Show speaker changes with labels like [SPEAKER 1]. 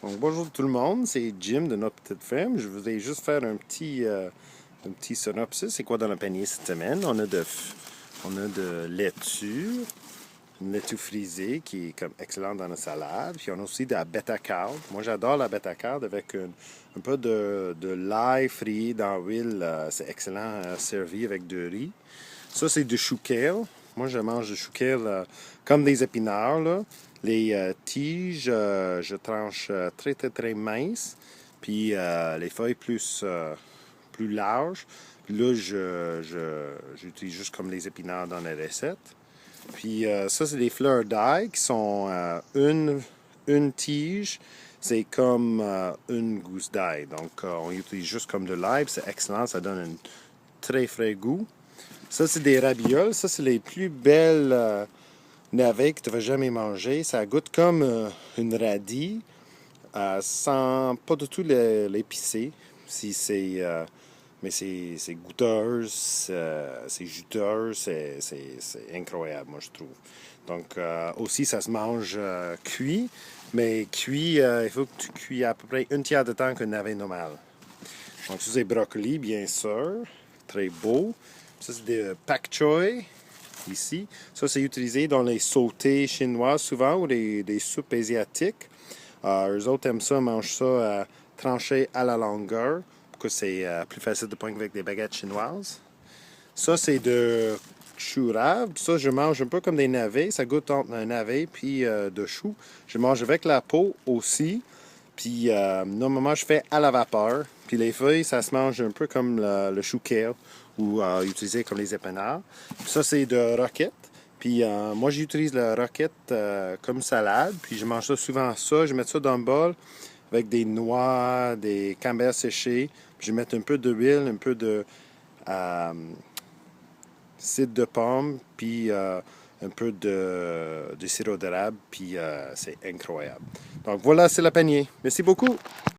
[SPEAKER 1] Donc, bonjour tout le monde, c'est Jim de notre petite ferme. Je voulais juste faire un petit synopsis. C'est quoi dans le panier cette semaine? On a de laitue, une laitue frisée qui est comme excellente dans la salade. Puis on a aussi de la beta card. Moi, j'adore la beta card avec un peu de l'ail frit dans l'huile. C'est excellent servi avec du riz. Ça, c'est du chou kale. Moi, je mange du chou kale comme des épinards, là. Les tiges, je tranche très, très, très minces. Puis les feuilles plus larges. Puis là, j'utilise juste comme les épinards dans la recette. Puis ça, c'est des fleurs d'ail qui sont une tige. C'est comme une gousse d'ail. Donc, on utilise juste comme de l'ail. C'est excellent. Ça donne un très frais goût. Ça, c'est des ravioles. Ça, c'est les plus belles navets que tu vas jamais manger. Ça goûte comme une radie, sans pas du tout l'épicé. Si c'est, mais c'est goûteuse, c'est juteuse, c'est incroyable, moi, je trouve. Donc, aussi, ça se mange cuit, mais cuit, il faut que tu cuis à peu près un tiers de temps qu'un navet normal. Donc, ça, c'est brocoli, bien sûr. Très beau. Ça, c'est des pak choy, ici. Ça, c'est utilisé dans les sautés chinois, souvent, ou des soupes asiatiques. Eux autres aiment ça, mangent ça tranché à la longueur, pour que c'est plus facile de prendre avec des baguettes chinoises. Ça, c'est de chou rave. Ça, je mange un peu comme des navets. Ça goûte entre un navet puis de chou. Je mange avec la peau aussi. Puis, normalement, je fais à la vapeur. Puis, les feuilles, ça se mange un peu comme le chou kale ou utilisé comme les épinards. Puis ça, c'est de roquette. Puis, moi, j'utilise la roquette comme salade. Puis, je mange ça souvent ça. Je mets ça dans le bol avec des noix, des camemberts séchés. Puis, je mets un peu d'huile, un peu de cidre de pomme, puis un peu de sirop d'érable. Puis, c'est incroyable. Donc, voilà, c'est le panier. Merci beaucoup.